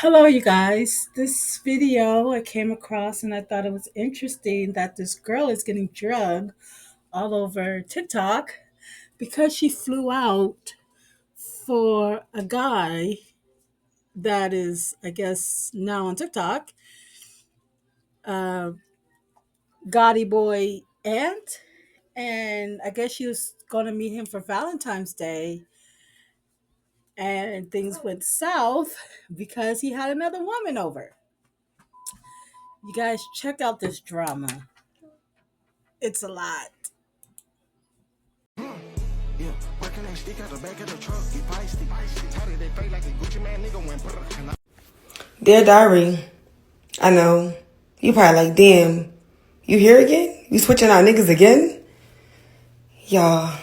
Hello, you guys. This video I came across and I thought it was interesting that this girl is getting drugged all over TikTok because she flew out for a guy that is, I guess, now on TikTok, uh, Gotti Boy Ant. And I guess she was going to meet him for Valentine's Day. And things went south because he had another woman over. You guys check out this drama. It's a lot. Yeah, working that stick out the back of the truck, get feisty. Tighter they fake like a Gucci man nigga went brr. Dear Diary, I know. You probably like, damn, you here again? You switching out niggas again? Y'all,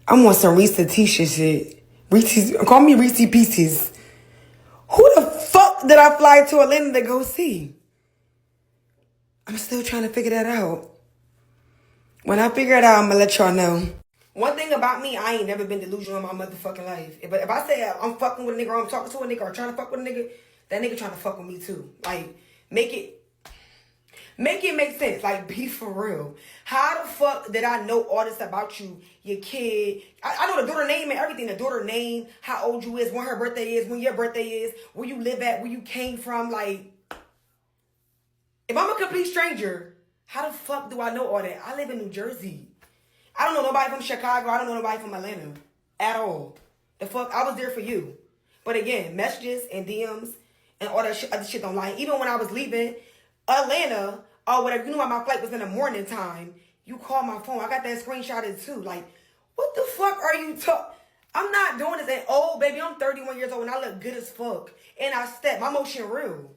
I'm on some Reese Tisha shit. Reese's, call me Reese Pieces. Who the fuck did I fly to Atlanta to go see? I'm still trying to figure that out. When I figure it out, I'm gonna let y'all know. One thing about me, I ain't never been delusional in my motherfucking life. If I say I'm fucking with a nigga or I'm talking to a nigga or trying to fuck with a nigga, that nigga trying to fuck with me too. Like, make it make sense. Like, be for real. How the fuck did I know all this about you, your kid? I know the daughter name and everything. The daughter name, how old you is, when her birthday is, when your birthday is, where you live at, where you came from. Like, if I'm a complete stranger, how the fuck do I know all that? I live in New Jersey. I don't know nobody from Chicago. I don't know nobody from Atlanta at all. The fuck? I was there for you. But again, messages and DMs and all that shit, other shit don't lie. Even when I was leaving Atlanta or whatever, you knew my flight was in the morning time. You called my phone. I got that screenshotted too. Like, what the fuck are you talking? I'm not doing this. And oh, baby, I'm 31 years old and I look good as fuck. And I step. My motion real.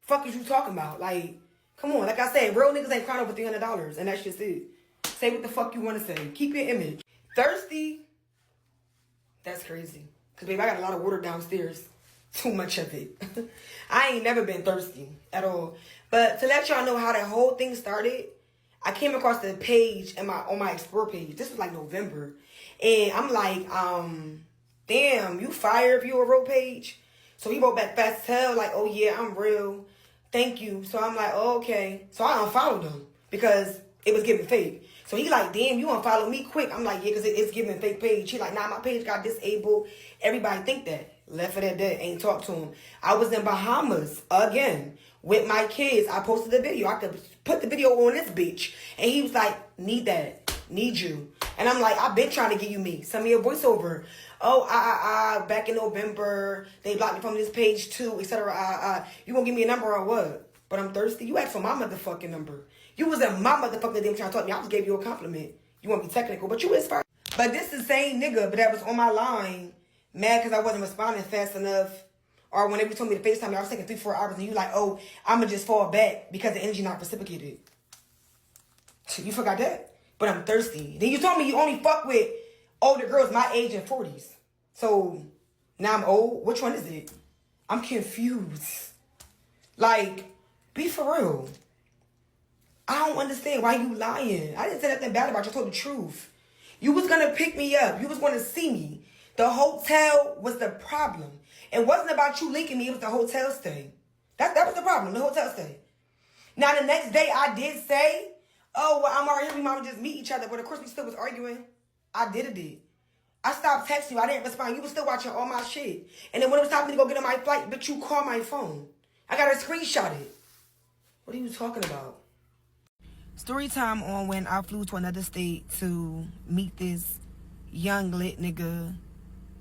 Fuck is you talking about? Like, come on. Like I said, real niggas ain't crying over $300. And that's just it. Say what the fuck you want to say. Keep your image. Thirsty? That's crazy. Because, baby, I got a lot of water downstairs. Too much of it. I ain't never been thirsty at all. But to let y'all know how that whole thing started, I came across the page on my Explore page. This was like November. And I'm like, damn, you fire if you a real page? So he wrote back fast as hell, like, oh, yeah, I'm real. Thank you. So I'm like, oh, okay. So I unfollowed him because it was giving fake. So he like, damn, you unfollow me quick. I'm like, yeah, because it's giving fake page. He like, nah, my page got disabled. Everybody think that. Left for that dead. Ain't talk to him. I was in Bahamas again with my kids. I posted the video. I could put the video on this bitch. And he was like, need that. Need you. And I'm like, I've been trying to give you me. Send me a voiceover. Oh, back in November, they blocked me from this page too, etc. You gonna give me a number or what? But I'm thirsty. You asked for my motherfucking number. You was in my motherfucking damn trying to talk to me. I just gave you a compliment. You want to be technical, but you is first. But this is the same nigga, but that was on my line, mad because I wasn't responding fast enough. Or when they told me to FaceTime me, I was taking 3-4 hours, and you like, oh, I'm going to just fall back because the energy not reciprocated. You forgot that? But I'm thirsty. Then you told me you only fuck with older girls my age and 40s. So now I'm old. Which one is it? I'm confused. Like, be for real. I don't understand why you lying. I didn't say nothing bad about you. I told the truth. You was going to pick me up. You was going to see me. The hotel was the problem. It wasn't about you linking me. It was the hotel stay. That was the problem, the hotel stay. Now, the next day, I did say, oh, well, I'm already here. We might just meet each other. But, of course, we still was arguing. I did it. I stopped texting you. I didn't respond. You was still watching all my shit. And then when it was time for me to go get on my flight, bitch, you called my phone. I got a screenshot it. What are you talking about? Story time on when I flew to another state to meet this young lit nigga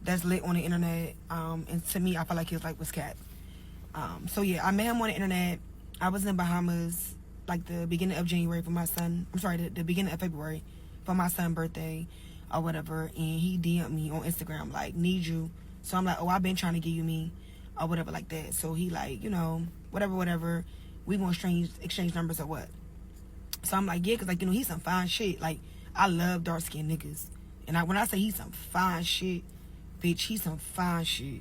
that's lit on the internet. And to me, I felt like he was cat. So yeah, I met him on the internet. I was in Bahamas like the beginning of January for my son. I'm sorry, the beginning of February for my son's birthday or whatever. And he DM'd me on Instagram like, need you. So I'm like, oh, I've been trying to give you me or whatever like that. So he like, you know, whatever. We gonna exchange numbers or what? So I'm like, yeah, because, like, you know, he's some fine shit. Like, I love dark-skinned niggas. And when I say he's some fine shit, bitch, he's some fine shit.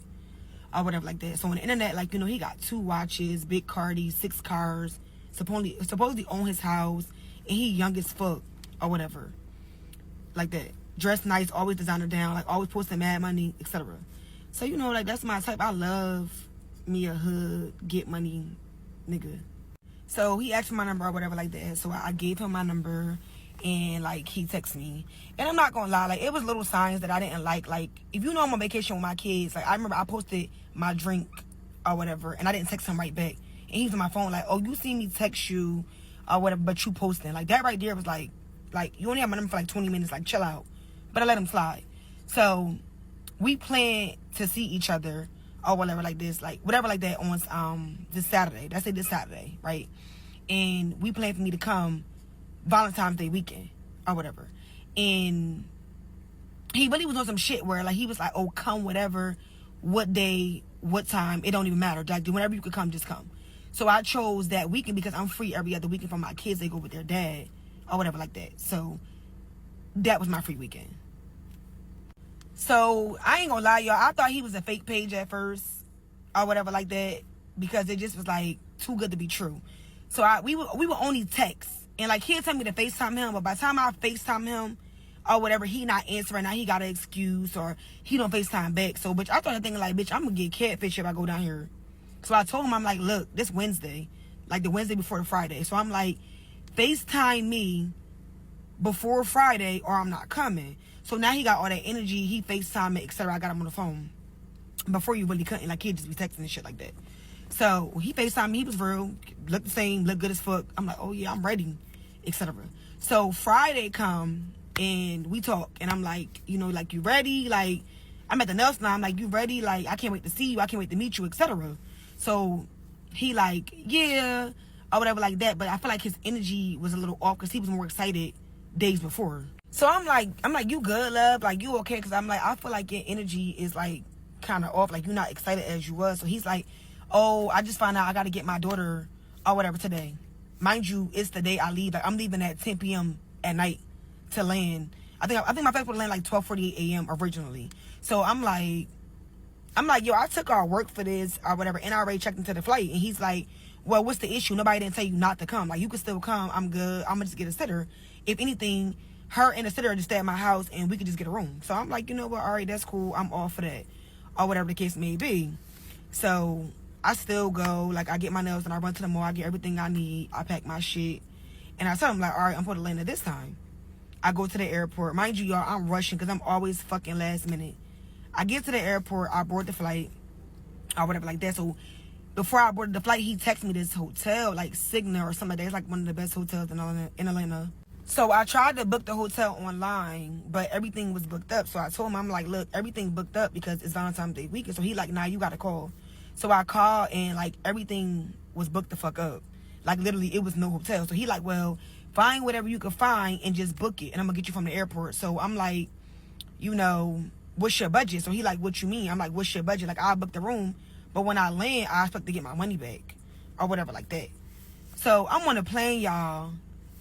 Or whatever like that. So on the internet, like, you know, he got 2 watches, big Cardi, 6 cars, supposedly own his house, and he young as fuck or whatever. Like that. Dressed nice, always designer down, like, always posting mad money, etc. So, you know, like, that's my type. I love me a hood, get money nigga. So he asked for my number or whatever like that. So I gave him my number, and like he texted me. And I'm not gonna lie, like it was little signs that I didn't like. Like if you know I'm on vacation with my kids, like I remember I posted my drink or whatever, and I didn't text him right back. And he was on my phone like, oh, you see me text you or whatever, but you posting. Like that right there was like you only have my number for like 20 minutes, like chill out. But I let him slide. So we planned to see each other or whatever like this, like whatever like that on this Saturday. That's it, this Saturday, right? And we planned for me to come Valentine's Day weekend or whatever. And he really was on some shit where like he was like, oh, come whatever, what day, what time, it don't even matter. Like whenever you could come, just come. So I chose that weekend because I'm free every other weekend for my kids. They go with their dad or whatever like that. So that was my free weekend. So I ain't gonna lie, y'all, I thought he was a fake page at first or whatever like that, because it just was like too good to be true. So we would only text, and like he'd tell me to FaceTime him, but by the time I FaceTime him or whatever, he not answering. Now he got an excuse or he don't FaceTime back. So bitch, I started thinking like, bitch, I'm gonna get catfish if I go down here. So I told him, I'm like, look, this Wednesday, like the Wednesday before the Friday. So I'm like, FaceTime me before Friday or I'm not coming. So now he got all that energy, he FaceTime me, etc. I got him on the phone. Before you really couldn't, like he'd just be texting and shit like that. So he FaceTime me, he was real, looked the same, looked good as fuck. I'm like, oh yeah, I'm ready, etc. So Friday come and we talk, and I'm like, you know, like, you ready? Like, I'm at the nail salon, I'm like, you ready? Like, I can't wait to see you, I can't wait to meet you, etc. So he like, yeah, or whatever like that. But I feel like his energy was a little off because he was more excited days before. So I'm like, you good, love? Like, you okay? Because I'm like, I feel like your energy is like kind of off, like you're not excited as you was. So he's like, oh, I just found out I got to get my daughter or whatever today. Mind you, it's the day I leave. Like, I'm leaving at 10 p.m. at night to land. I think my flight would land like 12:48 a.m. originally. So I'm like, yo, I took our work for this or whatever, and I already checked into the flight. And he's like, well, what's the issue? Nobody didn't tell you not to come. Like, you can still come. I'm good. I'm gonna just get a sitter. If anything, her and the sitter just stay at my house, and we could just get a room. So I'm like, you know what? All right, that's cool. I'm all for that, or whatever the case may be. So I still go. Like, I get my nails and I run to the mall. I get everything I need. I pack my shit, and I tell him like, all right, I'm for the land at this time. I go to the airport. Mind you, y'all, I'm rushing because I'm always fucking last minute. I get to the airport. I board the flight, or whatever like that. So before I boarded the flight, he texted me this hotel, like Cigna or something like that. It's like one of the best hotels in Atlanta. So I tried to book the hotel online, but everything was booked up. So I told him, I'm like, look, everything booked up because it's Valentine's Day weekend. So he like, nah, you got to call. So I called, and like everything was booked the fuck up. Like literally, it was no hotel. So he like, well, find whatever you can find and just book it, and I'm gonna get you from the airport. So I'm like, you know, what's your budget? So he like, what you mean? I'm like, what's your budget? Like, I'll book the room, but when I land, I expect to get my money back or whatever like that. So I'm on the plane, y'all.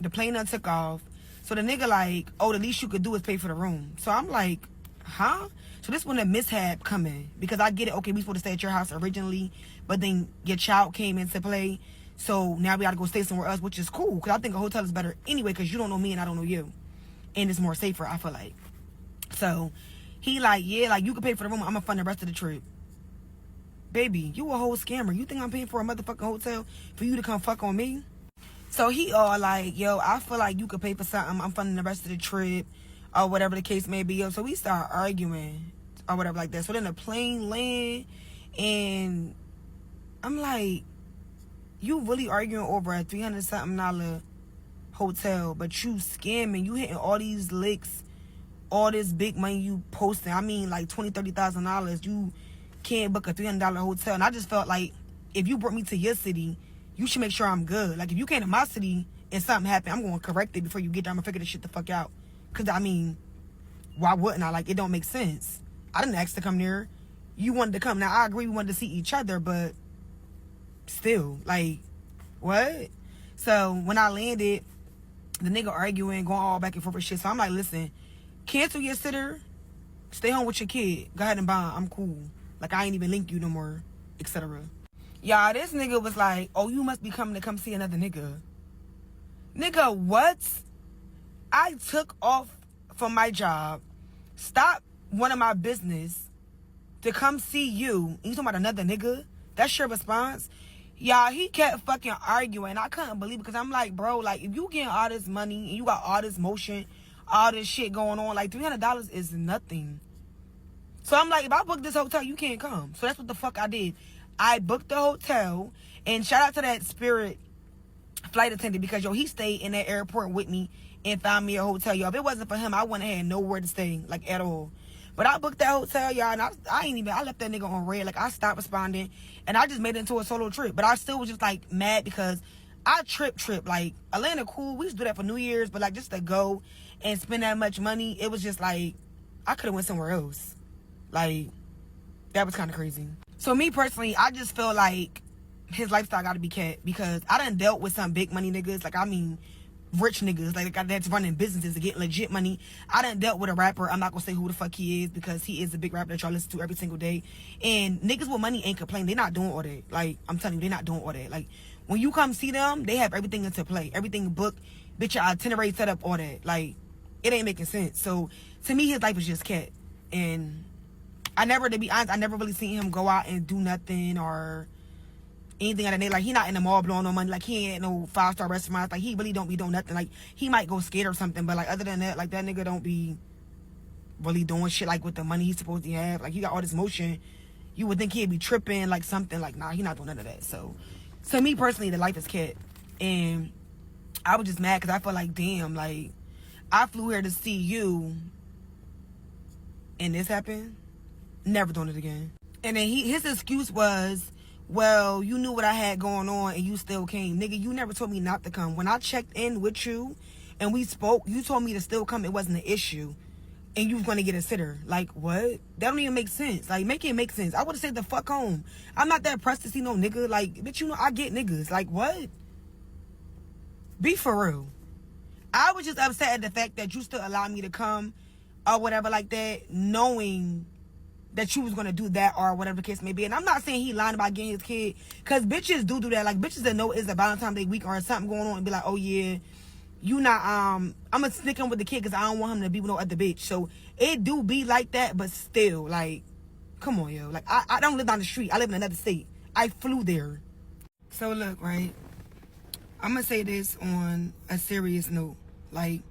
The plane done took off. So the nigga like, oh, the least you could do is pay for the room. So I'm like, huh? So this when the mishap coming, because I get it. Okay, we supposed to stay at your house originally, but then your child came into play. So now we gotta go stay somewhere else, which is cool, because I think a hotel is better anyway, because you don't know me and I don't know you, and it's more safer, I feel like. So he like, yeah, like you can pay for the room, I'm gonna fund the rest of the trip. Baby, you a whole scammer. You think I'm paying for a motherfucking hotel for you to come fuck on me? So he all like, yo, I feel like you could pay for something, I'm funding the rest of the trip, or whatever the case may be. Yo, so we start arguing or whatever like that. So then the plane land, and I'm like, you really arguing over a $300-something hotel, but you scamming, you hitting all these licks, all this big money you posting. I mean, like $20,000-$30,000. You can't book a $300 hotel. And I just felt like, if you brought me to your city, you should make sure I'm good. Like, if you came to my city and something happened, I'm going to correct it before you get there. I'm going to figure this shit the fuck out. Because, I mean, why wouldn't I? Like, it don't make sense. I didn't ask to come there. You wanted to come. Now, I agree we wanted to see each other, but still, like, what? So when I landed, the nigga arguing, going all back and forth with shit. So I'm like, listen, cancel your sitter, stay home with your kid, go ahead and bond, I'm cool. Like, I ain't even link you no more, etc. Y'all, this nigga was like, oh, you must be coming to come see another nigga. Nigga, what? I took off from my job, stopped one of my business to come see you, and you talking about another nigga? That's your response? Y'all, he kept fucking arguing. I couldn't believe it because I'm like, bro, like, if you getting all this money and you got all this motion, all this shit going on, like, $300 is nothing. So I'm like, if I book this hotel, you can't come. So that's what the fuck I did. I booked the hotel, and shout out to that Spirit flight attendant because, yo, he stayed in that airport with me and found me a hotel, y'all. If it wasn't for him, I wouldn't have had nowhere to stay, like, at all. But I booked that hotel, y'all, and I left that nigga on red. Like, I stopped responding, and I just made it into a solo trip. But I still was just, like, mad because I trip. Like, Atlanta cool. We used to do that for New Year's, but, like, just to go and spend that much money, it was just, like, I could have went somewhere else. Like, that was kind of crazy. So, me personally, I just feel like his lifestyle got to be kept because I done dealt with some big money niggas. Like, I mean, rich niggas, like that's running businesses to get legit money. I done dealt with a rapper. I'm not gonna say who the fuck he is because he is a big rapper that y'all listen to every single day. And niggas with money ain't complaining. They not doing all that. Like, I'm telling you, they not doing all that. Like, when you come see them, they have everything into play, everything booked, bitch, your itinerary set up, all that. Like, it ain't making sense. So to me, his life is just cat. And to be honest, I never really seen him go out and do nothing or anything of that nature. Like, he not in the mall blowing no money. Like, he ain't no 5-star restaurants. Like, he really don't be doing nothing. Like, he might go skate or something, but, like, other than that, like, that nigga don't be really doing shit, like, with the money he's supposed to have. Like, he got all this motion. You would think he'd be tripping, like, something. Like, nah, he not doing none of that. So, to me, personally, the life is cat. And I was just mad because I felt like, damn, like, I flew here to see you, and this happened? Never doing it again. And then his excuse was, well, you knew what I had going on and you still came. Nigga, you never told me not to come. When I checked in with you and we spoke, you told me to still come. It wasn't an issue. And you was going to get a sitter. Like, what? That don't even make sense. Like, make it make sense. I would have said the fuck home. I'm not that pressed to see no nigga. Like, bitch, you know, I get niggas. Like, what? Be for real. I was just upset at the fact that you still allowed me to come or whatever like that, knowing that you was gonna do that or whatever the case may be. And I'm not saying he lying about getting his kid, because bitches do that. Like, bitches that know it's a Valentine's Day week or something going on and be like, oh yeah, you not, I'm gonna stick him with the kid because I don't want him to be with no other bitch. So it do be like that, but still, like, come on, yo. Like, I don't live down the street. I live in another state. I flew there. So look, right, I'm gonna say this on a serious note. Like,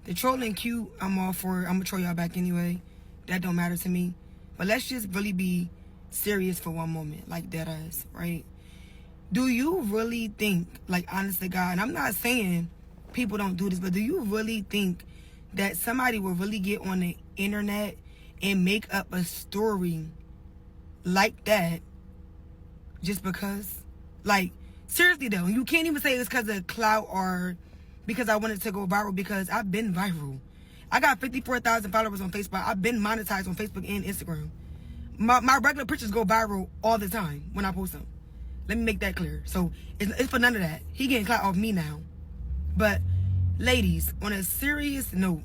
the trolling cute, I'm all for it. I'm gonna troll y'all back anyway. That don't matter to me. But let's just really be serious for one moment, like dead ass, right? Do you really think, like, honest to God, and I'm not saying people don't do this, but do you really think that somebody will really get on the internet and make up a story like that just because? Like, seriously though, you can't even say it's because of clout or because I wanted to go viral, because I've been viral. I got 54,000 followers on Facebook. I've been monetized on Facebook and Instagram. My regular pictures go viral all the time when I post them. Let me make that clear. So it's for none of that. He getting clout off me now. But ladies, on a serious note,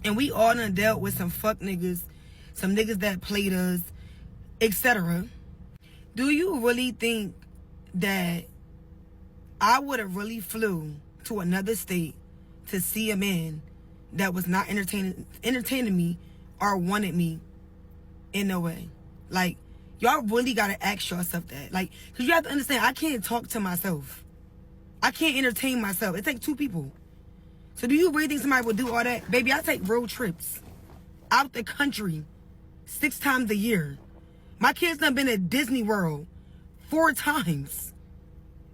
and we all done dealt with some fuck niggas, some niggas that played us, etc. Do you really think that I would have really flew to another state to see a man that was not entertaining me or wanted me in no way? Like, y'all really gotta ask yourself that. Like, because you have to understand, I can't talk to myself. I can't entertain myself. It takes two people. So do you really think somebody would do all that? Baby, I take road trips out the country 6 times a year. My kids done been at Disney World 4 times.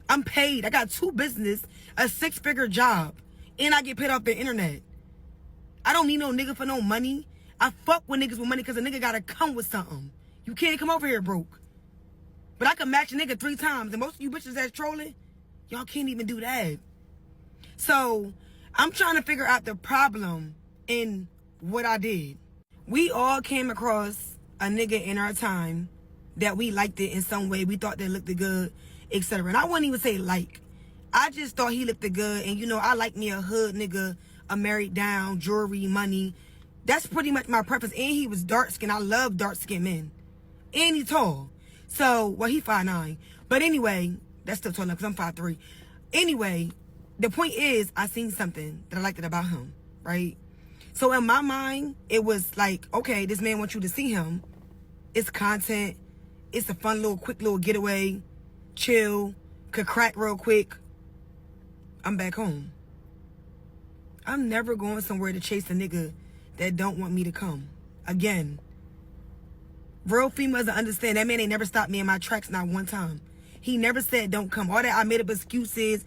I'm paid. I got 2 businesses, a 6-figure job, and I get paid off the internet. I don't need no nigga for no money. I fuck with niggas with money because a nigga gotta come with something. You can't come over here broke. But I can match a nigga 3 times, and most of you bitches that's trolling, y'all can't even do that. So I'm trying to figure out the problem in what I did. We all came across a nigga in our time that we liked it in some way. We thought they looked good, etc. And I wouldn't even say like. I just thought he looked good. And, you know, I like me a hood nigga, a married down, jewelry, money. That's pretty much my preference. And he was dark-skinned. I love dark-skinned men. And he tall. So, well, he 5'9". But anyway, that's still tall enough because I'm 5'3". Anyway, the point is, I seen something that I liked about him, right? So in my mind, it was like, okay, this man wants you to see him. It's content. it's a fun little quick little getaway, chill, could crack real quick, I'm back home. I'm never going somewhere to chase a nigga that don't want me to come. Again, real females understand that man ain't never stopped me in my tracks not one time. He never said don't come. All that I made up excuses.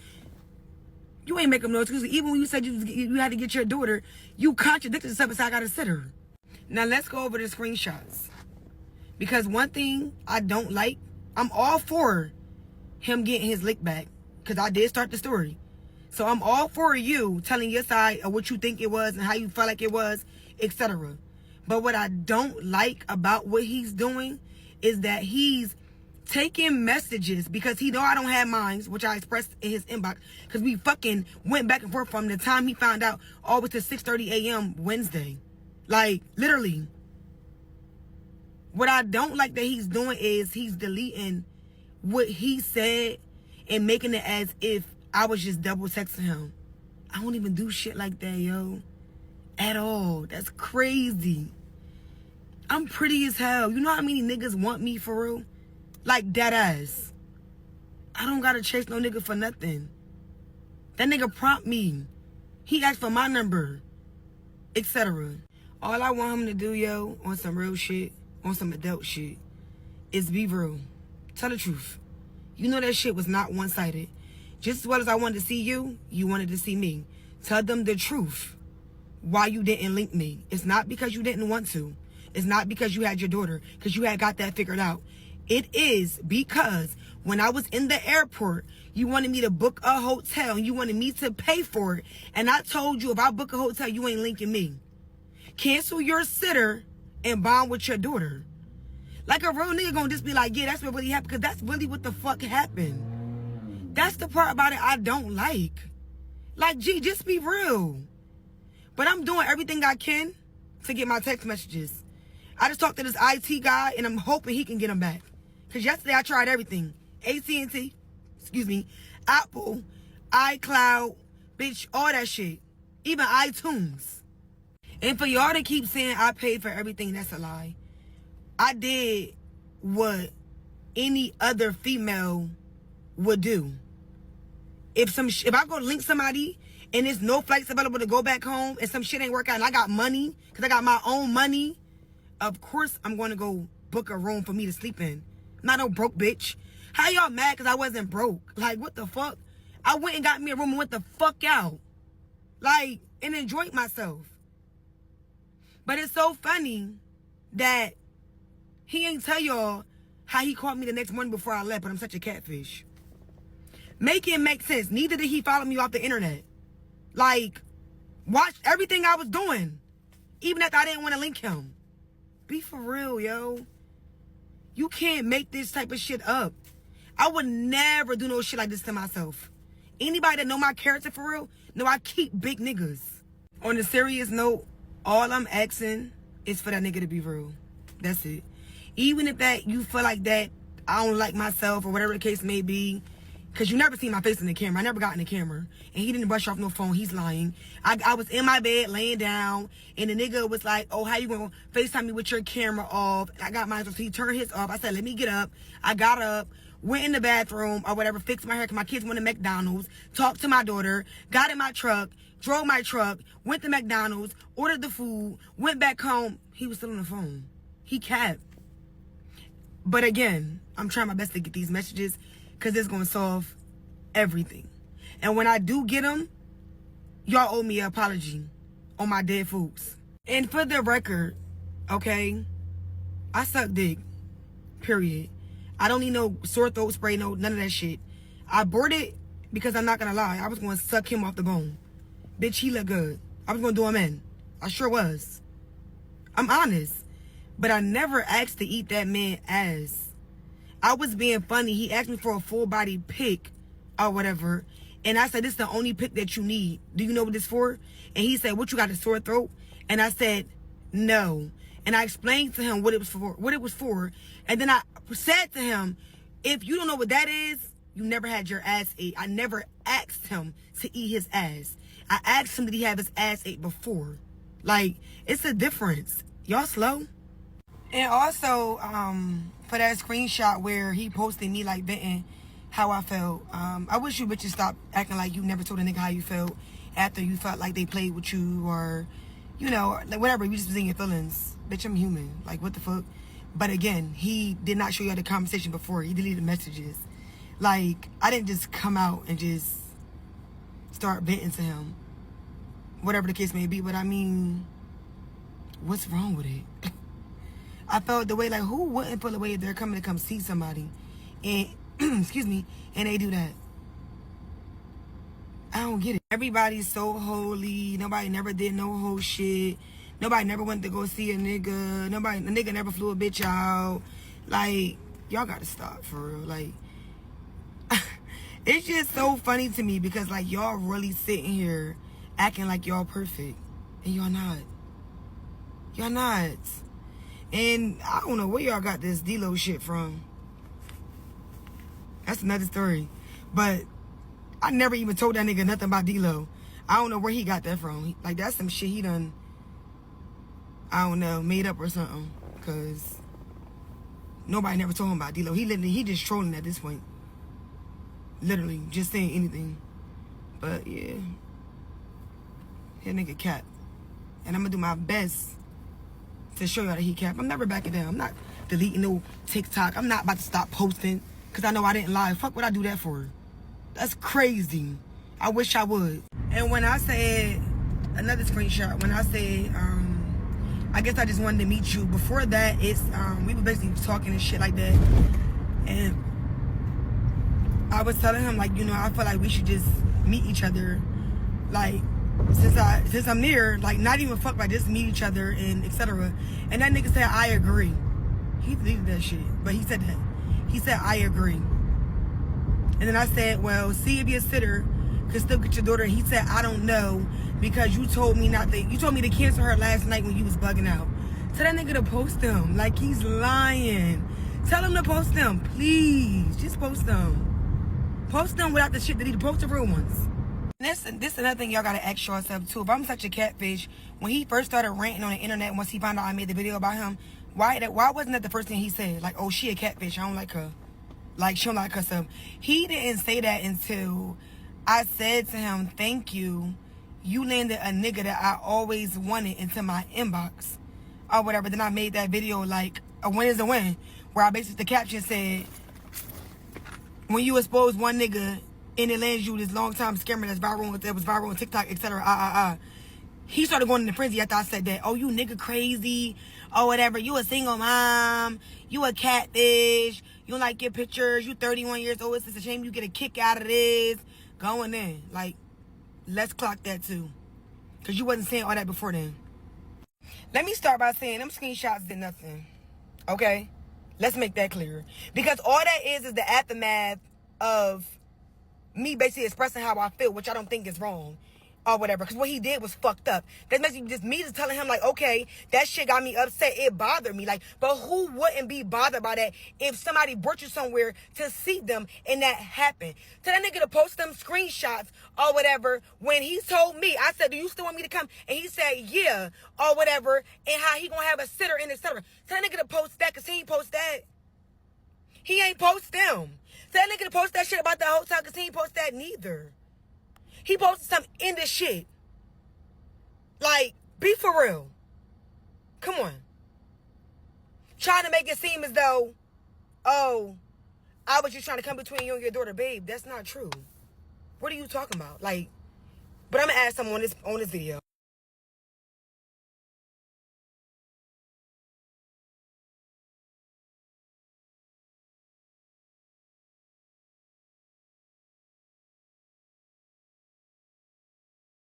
You ain't make up no excuses. Even when you said you had to get your daughter, you contradicted yourself and said I gotta sit her. Now let's go over the screenshots. Because one thing I don't like, I'm all for him getting his lick back. Because I did start the story. So I'm all for you telling your side of what you think it was and how you felt like it was, etc. But what I don't like about what he's doing is that he's taking messages, because he know I don't have minds, which I expressed in his inbox, because we fucking went back and forth from the time he found out all the way to 6:30 a.m. Wednesday. Like, literally. What I don't like that he's doing is he's deleting what he said and making it as if I was just double texting him. I don't even do shit like that, yo. At all. That's crazy. I'm pretty as hell. You know how many niggas want me for real? Like, dead ass. I don't gotta chase no nigga for nothing. That nigga prompt me. He asked for my number, etc. All I want him to do, yo, on some real shit, on some adult shit, is be real. Tell the truth. You know that shit was not one-sided. Just as well as I wanted to see you, you wanted to see me. Tell them the truth. Why you didn't link me. It's not because you didn't want to. It's not because you had your daughter, because you had got that figured out. It is because when I was in the airport, you wanted me to book a hotel and you wanted me to pay for it. And I told you, if I book a hotel, you ain't linking me. Cancel your sitter and bond with your daughter. Like, a real nigga gonna just be like, yeah, that's what really happened, because that's really what the fuck happened. That's the part about it I don't like. Like, gee, just be real. But I'm doing everything I can to get my text messages. I just talked to this IT guy, and I'm hoping he can get them back. Because yesterday I tried everything. AT&T, Apple, iCloud, bitch, all that shit. Even iTunes. And for y'all to keep saying I paid for everything, that's a lie. I did what any other female would do. If I go link somebody and there's no flights available to go back home and some shit ain't work out and I got money, because I got my own money, of course I'm going to go book a room for me to sleep in. I'm not no broke bitch. How y'all mad because I wasn't broke? Like, what the fuck? I went and got me a room and went the fuck out. Like, and enjoyed myself. But it's so funny that he ain't tell y'all how he called me the next morning before I left, but I'm such a catfish. Make it make sense. Neither did he follow me off the internet. Like, watch everything I was doing. Even if I didn't want to link him. Be for real, yo. You can't make this type of shit up. I would never do no shit like this to myself. Anybody that know my character for real, know I keep big niggas. On a serious note, all I'm asking is for that nigga to be real. That's it. Even if that you feel like that I don't like myself or whatever the case may be, because you never seen my face in the camera. I never got in the camera. And he didn't brush off no phone. He's lying. I was in my bed laying down. And the nigga was like, oh, how you going to FaceTime me with your camera off? I got mine. So he turned his off. I said, let me get up. I got up. Went in the bathroom or whatever. Fixed my hair because my kids went to McDonald's. Talked to my daughter. Got in my truck. Drove my truck. Went to McDonald's. Ordered the food. Went back home. He was still on the phone. He capped. But again, I'm trying my best to get these messages, because it's going to solve everything. And when I do get them, y'all owe me an apology on my dead foods. And for the record, okay, I suck dick. Period. I don't need no sore throat spray, none of that shit. I bought it because I'm not going to lie. I was going to suck him off the bone. Bitch, he look good. I was going to do him in. I sure was. I'm honest. But I never asked to eat that man ass. I was being funny. He asked me for a full body pic or whatever. And I said, this is the only pic that you need. Do you know what it's for? And he said, what, you got a sore throat? And I said, no. And I explained to him what it was for. And then I said to him, if you don't know what that is, you never had your ass ate. I never asked him to eat his ass. I asked him, did he have his ass ate before? Like, it's a difference. Y'all slow? And also, for that screenshot where he posted me like venting how I felt. I wish you bitches stop acting like you never told a nigga how you felt after you felt like they played with you or, you know, like whatever. You just was in your feelings. Bitch, I'm human. Like, what the fuck? But again, he did not show you the conversation before. He deleted messages. Like, I didn't just come out and just start venting to him. Whatever the case may be. But I mean, what's wrong with it? I felt the way, like, who wouldn't feel the way if they're coming to come see somebody and, excuse me, and they do that? I don't get it. Everybody's so holy. Nobody never did no whole shit. Nobody never went to go see a nigga. A nigga never flew a bitch out. Like, y'all gotta stop, for real. Like, it's just so funny to me because, like, y'all really sitting here acting like y'all perfect. And y'all not. Y'all not. And I don't know where y'all got this D-Lo shit from. That's another story. But I never even told that nigga nothing about D-Lo. I don't know where he got that from. Like, that's some shit he done, I don't know, made up or something. Because nobody never told him about D-Lo. He just trolling at this point. Literally, just saying anything. But, yeah. That nigga cap. And I'm going to do my best to show y'all that he cap. I'm never backing down. I'm not deleting no TikTok. I'm not about to stop posting because I know I didn't lie. Fuck would I do that for? That's crazy. I wish I would. And when I said, another screenshot, when I said, I guess I just wanted to meet you. Before that, it's, we were basically talking and shit like that. And I was telling him, like, you know, I feel like we should just meet each other. Like, since I'm near, like, not even fuck, like, just meet each other and etc. And that nigga said, I agree. He deleted that shit, but he said that. He said, I agree. And then I said, well, see if your sitter could still get your daughter. And he said, I don't know, because you told me to cancel her last night when you was bugging out. Tell that nigga to post them. Like, he's lying. Tell him to post them, please. Just post them. Post them without the shit that he post the real ones. This another thing y'all gotta ask yourself too. If I'm such a catfish, when he first started ranting on the internet, once he found out I made the video about him, why wasn't that the first thing he said? Like, oh, she a catfish, I don't like her. Like, she don't like herself. He didn't say that until I said to him, thank you. You landed a nigga that I always wanted into my inbox. Or whatever. Then I made that video like, a win is a win. Where I basically, the caption said, when you expose one nigga and it lands you this long time scammer that was viral on TikTok, etc. He started going into frenzy after I said that. Oh, you nigga crazy, or whatever. You a single mom. You a catfish. You don't like your pictures. You 31 years old. It's a shame you get a kick out of this. Going in. Like, let's clock that too. Because you wasn't saying all that before then. Let me start by saying them screenshots did nothing. Okay? Let's make that clear. Because all that is the aftermath of me basically expressing how I feel, which I don't think is wrong or whatever, because what he did was fucked up. That's basically just me just telling him, like, okay, that shit got me upset. It bothered me. Like, but who wouldn't be bothered by that if somebody brought you somewhere to see them and that happened? Tell that nigga to post them screenshots or whatever. When he told me, I said, do you still want me to come? And he said, yeah, or whatever, and how he gonna have a sitter and etc. Tell that nigga to post that, because he ain't post that. He ain't post them. Tell that nigga to post that shit about the hotel, because he ain't post that neither. He posted some in the shit. Like, be for real. Come on. Trying to make it seem as though, oh, I was just trying to come between you and your daughter. Babe, that's not true. What are you talking about? Like, but I'm going to ask someone on this video.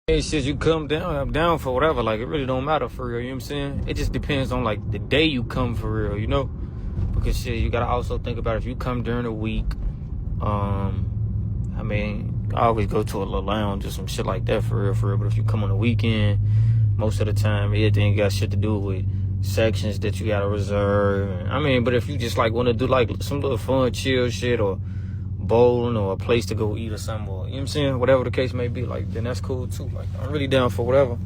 Hey, shit, you come down, I'm down for whatever. Like, it really don't matter for real, you know what I'm saying? It just depends on, like, the day you come for real, you know? Because, shit, you gotta also think about if you come during the week, I mean, I always go to a little lounge or some shit like that for real. But if you come on the weekend, most of the time, everything got shit to do with sections that you gotta reserve. I mean, but if you just, like, wanna do, like, some little fun, chill shit or bowling or a place to go eat or something, or, you know what I'm saying, whatever the case may be, like, then that's cool too. Like, I'm really down for whatever.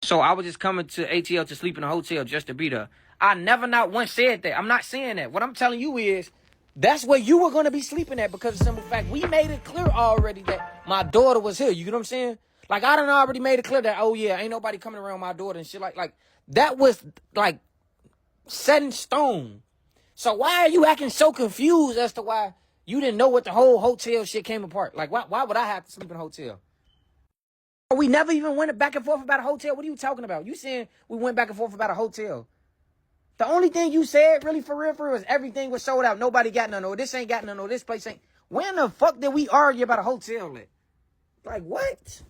So I was just coming to ATL to sleep in a hotel just to be there. I never not once said that. I'm not saying that. What I'm telling you is that's where you were going to be sleeping at because of the simple fact we made it clear already that my daughter was here. You know what I'm saying? Like, I done already made it clear that, oh, yeah, ain't nobody coming around my daughter and shit. Like that was, like, set in stone. So why are you acting so confused as to why you didn't know what the whole hotel shit came apart? Like, why would I have to sleep in a hotel? We never even went back and forth about a hotel. What are you talking about? You saying we went back and forth about a hotel. The only thing you said, really, for real, is everything was sold out. Nobody got none. Or this ain't got none. Or this place ain't. When the fuck did we argue about a hotel at? Like, what?